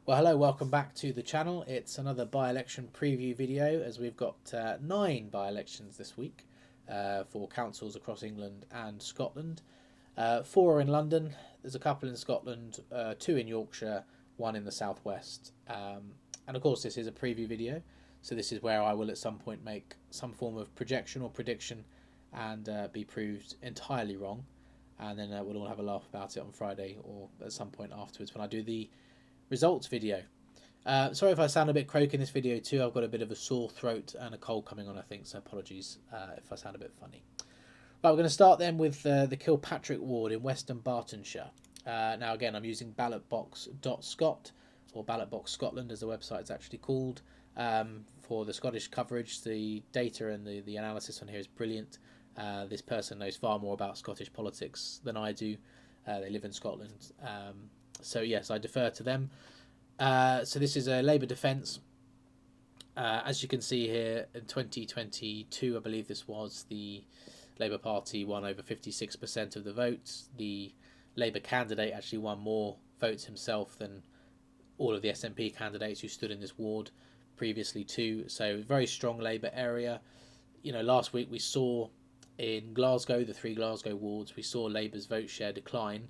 Well, hello, welcome back to the channel. It's another by-election preview video as we've got 9 by-elections this week for councils across England and Scotland. 4 are in London, there's a couple in Scotland, 2 in Yorkshire, 1 in the southwest. And of course this is a preview video, so this is where I will at some point make some form of projection or prediction and be proved entirely wrong. And then we'll all have a laugh about it on Friday or at some point afterwards when I do the results video. Sorry if I sound a bit croaky in this video too. I've got a bit of a sore throat and a cold coming on, I think, so apologies if I sound a bit funny. Right, we're going to start then with the Kilpatrick ward in Western Bartonshire. Now again, I'm using ballotbox.scot or ballotbox Scotland as the website's actually called for the Scottish coverage. The data and the analysis on here is brilliant. This person knows far more about Scottish politics than I do. They live in Scotland. So yes, I defer to them. So this is a Labour defence. As you can see here, in 2022, I believe this was, the Labour Party won over 56% of the votes. The Labour candidate actually won more votes himself than all of the SNP candidates who stood in this ward previously too. So very strong Labour area. You know, last week we saw in Glasgow, the 3 Glasgow wards, we saw Labour's vote share decline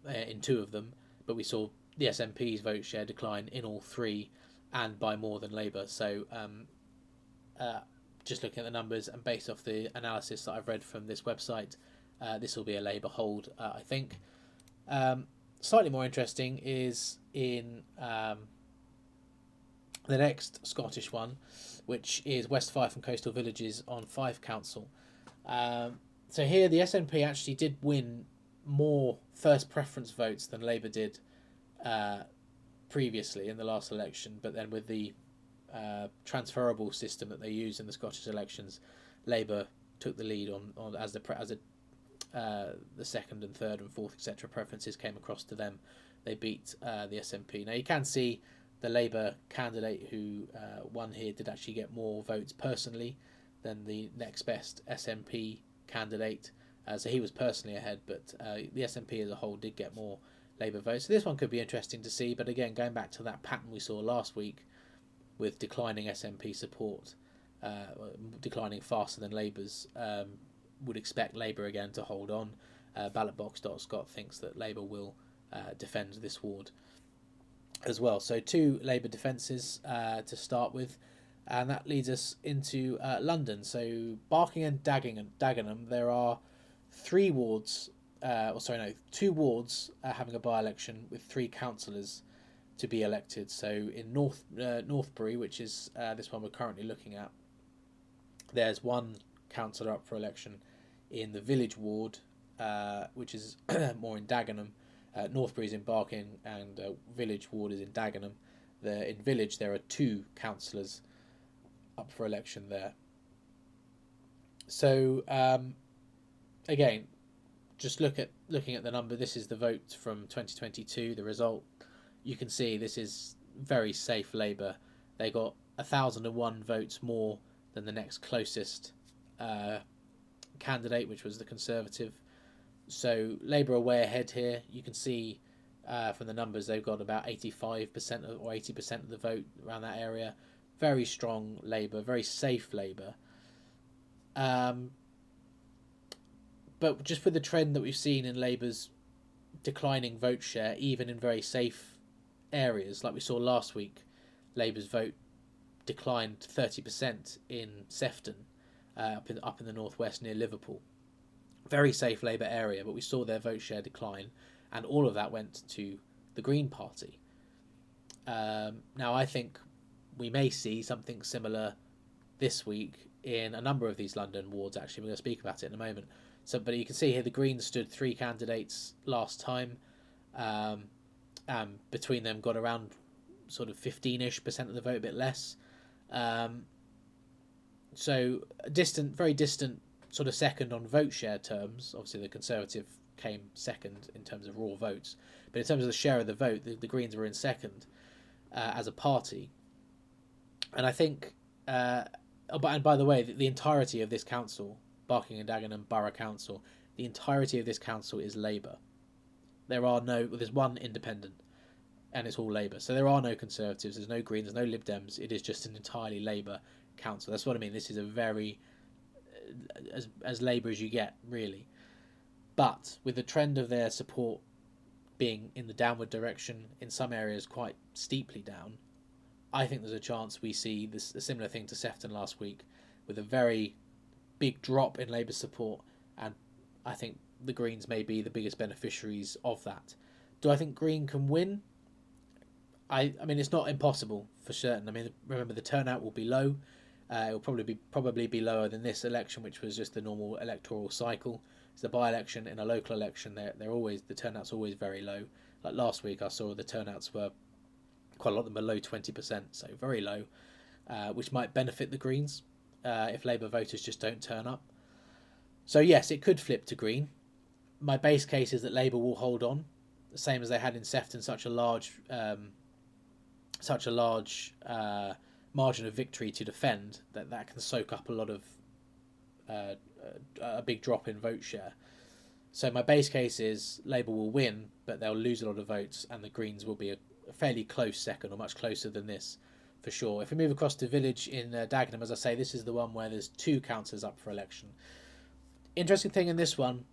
in 2 of them. But we saw the SNP's vote share decline in all 3 and by more than Labour. So just looking at the numbers and based off the analysis that I've read from this website, this will be a Labour hold, I think. Slightly more interesting is in the next Scottish one, which is West Fife and Coastal Villages on Fife Council. So here the SNP actually did win more first preference votes than Labour did previously in the last election, but then with the transferable system that they use in the Scottish elections, Labour took the lead on as the second and third and fourth etc. preferences came across to them. They beat the SNP. Now you can see the Labour candidate who won here did actually get more votes personally than the next best SNP candidate. So he was personally ahead, but the SNP as a whole did get more Labour votes. So this one could be interesting to see, but again, going back to that pattern we saw last week with declining SNP support, declining faster than Labour's, would expect Labour again to hold on. Ballotbox.scot thinks that Labour will defend this ward as well. So 2 Labour defences to start with. And that leads us into London. So Barking and Dagenham, there are 3 wards, 2 wards having a by-election with 3 councillors to be elected. So in Northbury, which is this one we're currently looking at, there's 1 councillor up for election in the Village ward, which is more in Dagenham. Northbury is in Barking and Village ward is in Dagenham. In Village there are 2 councillors up for election there. So again, just looking at the number, this is the vote from 2022, the result. You can see this is very safe Labour. They got 1,001 votes more than the next closest candidate, which was the Conservative. So Labour are way ahead here. You can see from the numbers they've got about 85% or 80% of the vote around that area. Very strong Labour, very safe Labour. But just with the trend that we've seen in Labour's declining vote share, even in very safe areas, like we saw last week, Labour's vote declined 30% in Sefton, up in the northwest near Liverpool. Very safe Labour area, but we saw their vote share decline, and all of that went to the Green Party. Now I think we may see something similar this week in a number of these London wards. Actually, we're going to speak about it in a moment. So, but you can see here the Greens stood 3 candidates last time. Between them got around sort of 15-ish% of the vote, a bit less. So very distant sort of second on vote share terms. Obviously the Conservative came second in terms of raw votes, but in terms of the share of the vote, the Greens were in second as a party. And I think, and by the way, the entirety of this council, Barking and Dagenham Borough Council, the entirety of this council is Labour. There's 1 independent. and it's all Labour. So there are no Conservatives, there's no Greens, there's no Lib Dems. It is just an entirely Labour council. That's what I mean. This is a very as Labour as you get, really. But with the trend of their support being in the downward direction, in some areas quite steeply down, I think there's a chance we see a similar thing to Sefton last week, with a very big drop in Labour support, and I think the Greens may be the biggest beneficiaries of that. Do I think Green can win? I mean, it's not impossible for certain. I mean, remember the turnout will be low. It will probably be lower than this election, which was just the normal electoral cycle. It's the by-election. In a local election, the turnout's always very low. Like last week, I saw the turnouts were quite a lot of them below 20%, so very low, which might benefit the Greens if Labour voters just don't turn up. So yes, it could flip to Green. My base case is that Labour will hold on, the same as they had in Sefton, such a large margin of victory to defend that can soak up a lot of a big drop in vote share. So my base case is Labour will win, but they'll lose a lot of votes, and the Greens will be a fairly close second, or much closer than this, for sure. If we move across to Village in Dagenham, as I say, this is the one where there's 2 councillors up for election. Interesting thing in this one,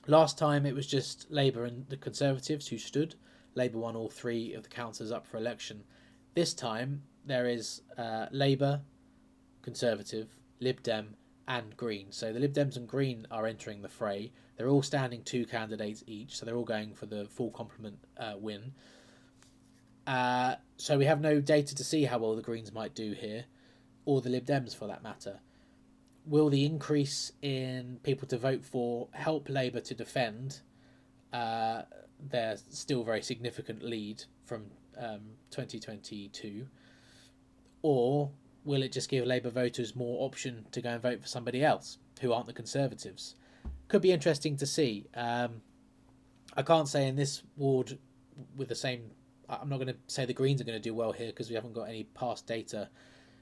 last time it was just Labour and the Conservatives who stood. Labour won all 3 of the councillors up for election. This time there is Labour, Conservative, Lib Dem and Green. So the Lib Dems and Green are entering the fray. They're all standing 2 candidates each, so they're all going for the full complement win. So we have no data to see how well the Greens might do here, or the Lib Dems for that matter. Will the increase in people to vote for help Labour to defend their still very significant lead from 2022, or will it just give Labour voters more option to go and vote for somebody else who aren't the Conservatives? Could be interesting to see. I can't say in this ward with the same... I'm not going to say the Greens are going to do well here because we haven't got any past data,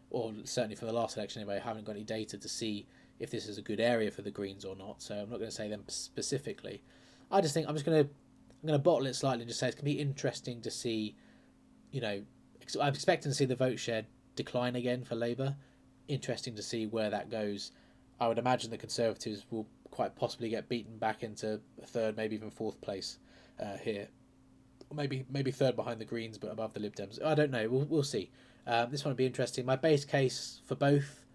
or certainly for the last election anyway, I haven't got any data to see if this is a good area for the Greens or not, so I'm not going to say them specifically. I just think I'm going to bottle it slightly and just say it's going to be interesting to see, I'm expecting to see the vote share decline again for Labour. Interesting to see where that goes. I would imagine the Conservatives will quite possibly get beaten back into 3rd, maybe even 4th place here. Or maybe 3rd behind the Greens, but above the Lib Dems. I don't know. We'll see. This one will be interesting. My base case for both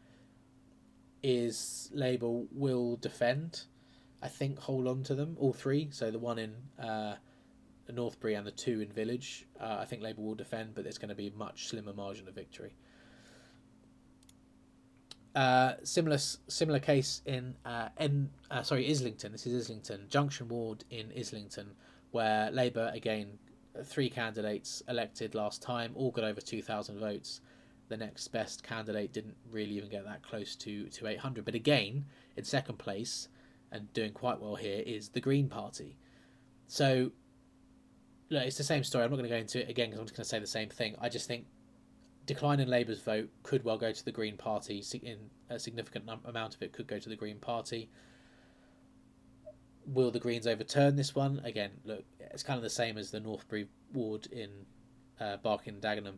is Labour will defend. I think hold on to them, all 3. So the one in Northbury and the 2 in Village. I think Labour will defend, but there's going to be a much slimmer margin of victory. Similar case in Islington. This is Islington Junction Ward in Islington, where Labour again 3 candidates elected last time, all got over 2,000 votes. The next best candidate didn't really even get that close to 800. But again, in second place and doing quite well here is the Green Party. So look, it's the same story. I'm not going to go into it again because I'm just going to say the same thing. I just think decline in Labour's vote could well go to the Green Party. In a significant amount of it could go to the Green Party. Will the Greens overturn this one? Again, look, it's kind of the same as the Northbury ward in Barking and Dagenham.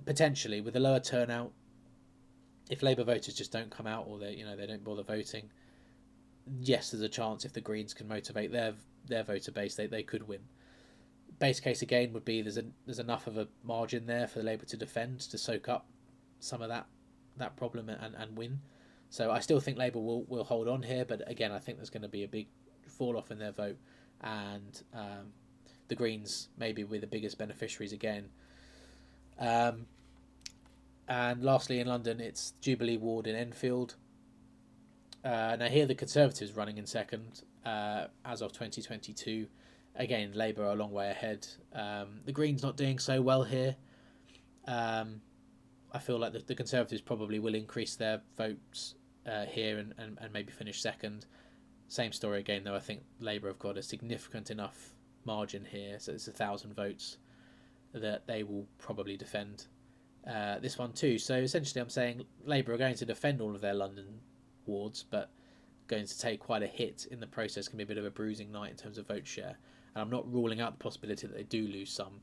Potentially, with a lower turnout, if Labour voters just don't come out, or they don't bother voting, yes, there's a chance if the Greens can motivate their voter base, they could win. Base case again would be there's enough of a margin there for Labour to defend, to soak up some of that problem and win. So I still think Labour will hold on here, but again, I think there's going to be a big fall off in their vote, and the Greens maybe were the biggest beneficiaries again. And lastly, in London, it's Jubilee Ward in Enfield. Now here the Conservatives running in second as of 2022. Again, Labour are a long way ahead. The Greens not doing so well here. I feel like the Conservatives probably will increase their votes here and maybe finish second. Same story again, though. I think Labour have got a significant enough margin here, so it's 1,000 votes that they will probably defend this one too. So essentially I'm saying Labour are going to defend all of their London wards, but going to take quite a hit in the process. Can be a bit of a bruising night in terms of vote share, and I'm not ruling out the possibility that they do lose some,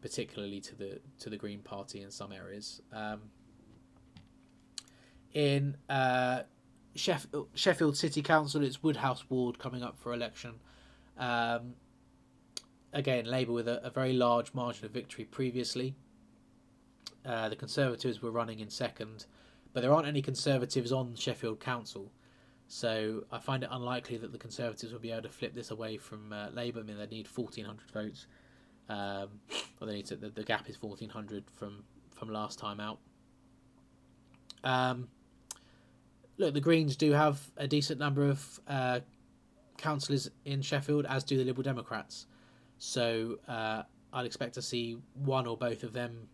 particularly to the Green Party in some areas. In Sheffield City Council, it's Woodhouse Ward coming up for election. Again, Labour with a very large margin of victory previously. The Conservatives were running in second, but there aren't any Conservatives on Sheffield Council, so I find it unlikely that the Conservatives will be able to flip this away from Labour. I mean, they need 1,400 votes, or they need to, the gap is 1,400 from last time out. Look, the Greens do have a decent number of councillors in Sheffield, as do the Liberal Democrats. So I'd expect to see one or both of them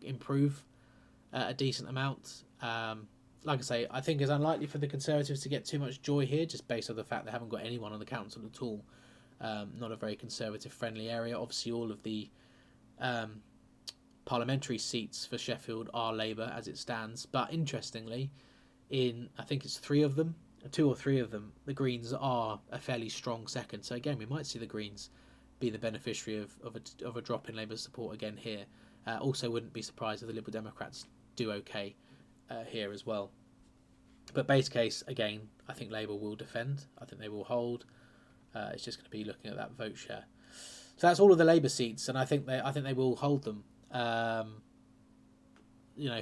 improve a decent amount. Like I say, I think it's unlikely for the Conservatives to get too much joy here, just based on the fact they haven't got anyone on the council at all. Not a very Conservative-friendly area. Obviously, all of the parliamentary seats for Sheffield are Labour as it stands. But interestingly, in I think it's 3 of them, 2 or 3 of them, the Greens are a fairly strong second. So again, we might see the Greens be the beneficiary of a drop in Labour support again here. Also, wouldn't be surprised if the Liberal Democrats do okay here as well. But base case, again, I think Labour will defend. I think they will hold. It's just going to be looking at that vote share. So that's all of the Labour seats, and I think they will hold them.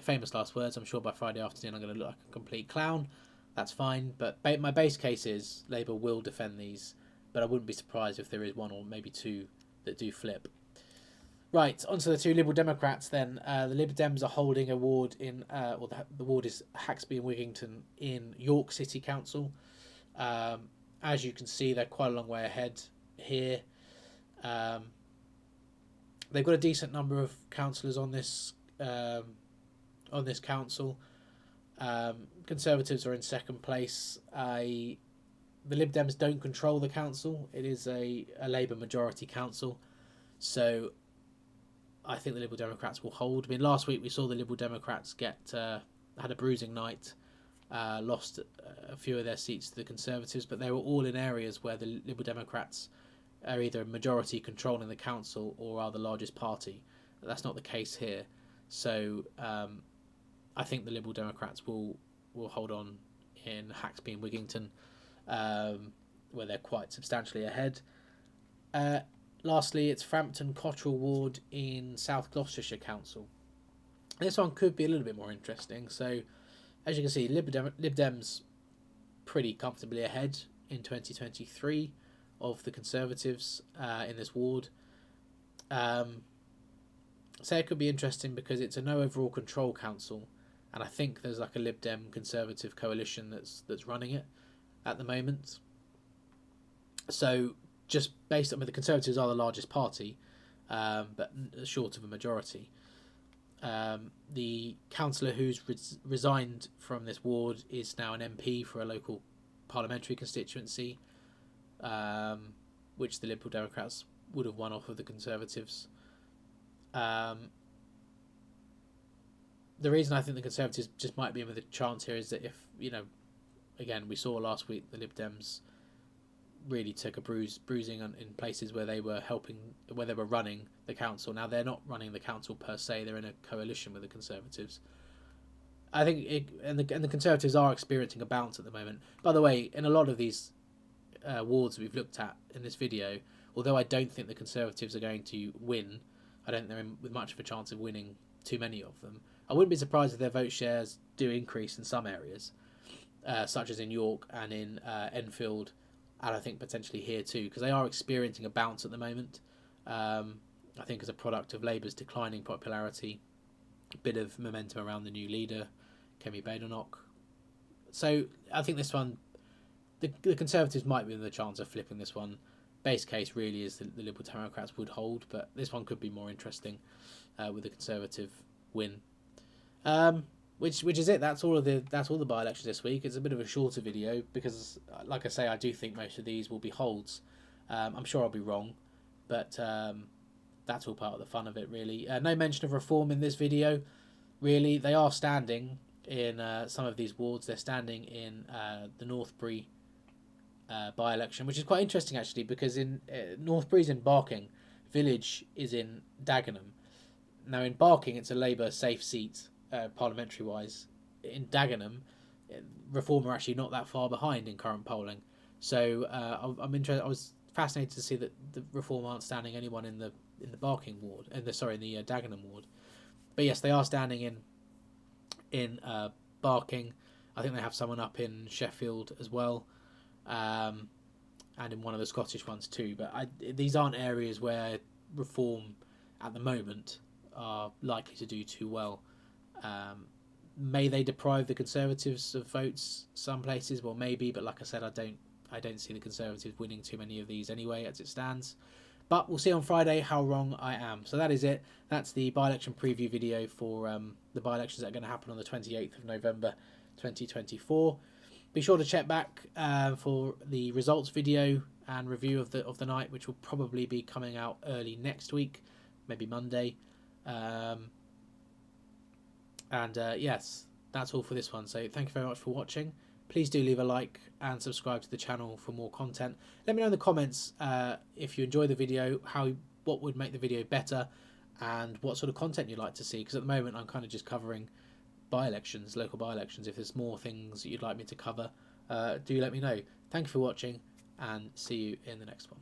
Famous last words. I'm sure by Friday afternoon I'm going to look like a complete clown. That's fine. But my base case is Labour will defend these. But I wouldn't be surprised if there is 1 or maybe 2 that do flip. Right, onto the 2 Liberal Democrats then. The Lib Dems are holding a ward in, the ward is Haxby and Wigington in York City Council. As you can see, they're quite a long way ahead here. They've got a decent number of councillors on this council. Conservatives are in second place. The Lib Dems don't control the council. It is a Labour majority council. So I think the Liberal Democrats will hold. I mean, last week we saw the Liberal Democrats had a bruising night, lost a few of their seats to the Conservatives, but they were all in areas where the Liberal Democrats are either a majority controlling the council or are the largest party. That's not the case here. So I think the Liberal Democrats will hold on in Haxby and Wigington, where they're quite substantially ahead. Lastly, it's Frampton Cotterell Ward in South Gloucestershire Council. This one could be a little bit more interesting. So, as you can see, Lib Dems pretty comfortably ahead in 2023 of the Conservatives in this ward. So it could be interesting because it's a no overall control council, and I think there's like a Lib Dem Conservative coalition that's running it at the moment. So just based on the Conservatives are the largest party, but short of a majority. The councillor who's resigned from this ward is now an MP for a local parliamentary constituency, which the Liberal Democrats would have won off of the Conservatives. The reason I think the Conservatives just might be in with a chance here is that if, again, we saw last week the Lib Dems really took a bruising in places where they were running the council. Now they're not running the council per se; they're in a coalition with the Conservatives. I think, and the Conservatives are experiencing a bounce at the moment. By the way, in a lot of these wards we've looked at in this video, although I don't think the Conservatives are going to win, I don't think they're in with much of a chance of winning too many of them. I wouldn't be surprised if their vote shares do increase in some areas, such as in York and in Enfield, and I think potentially here too, because they are experiencing a bounce at the moment. I think as a product of Labour's declining popularity, a bit of momentum around the new leader, Kemi Badenoch. So I think this one, the Conservatives might be in the chance of flipping this one. Base case really is the Liberal Democrats would hold, but this one could be more interesting with the Conservative win. Which is it. That's all the by-elections this week. It's a bit of a shorter video because, like I say, I do think most of these will be holds. I'm sure I'll be wrong, but that's all part of the fun of it, really. No mention of reform in this video. Really, they are standing in some of these wards. They're standing in the Northbury by-election, which is quite interesting actually, because in Northbury's in Barking, village is in Dagenham. Now in Barking, it's a Labour safe seat, parliamentary wise. In Dagenham, Reform are actually not that far behind in current polling. So I'm interested. I was fascinated to see that the Reform aren't standing anyone in the Barking ward, in the Dagenham ward. But yes, they are standing in Barking. I think they have someone up in Sheffield as well, and in one of the Scottish ones too. But these aren't areas where Reform at the moment are likely to do too well. May they deprive the Conservatives of votes some places? Well, maybe, but like I said, I don't see the Conservatives winning too many of these anyway as it stands. But we'll see on Friday how wrong I am. So that is it. That's the by-election preview video for the by-elections that are going to happen on the 28th of November 2024. Be sure to check back for the results video and review of the night, which will probably be coming out early next week, maybe Monday. Yes, that's all for this one. So thank you very much for watching. Please do leave a like and subscribe to the channel for more content. Let me know in the comments if you enjoy the video, what would make the video better, and what sort of content you'd like to see. Because at the moment I'm kind of just covering by-elections, local by-elections. If there's more things that you'd like me to cover, do let me know. Thank you for watching, and see you in the next one.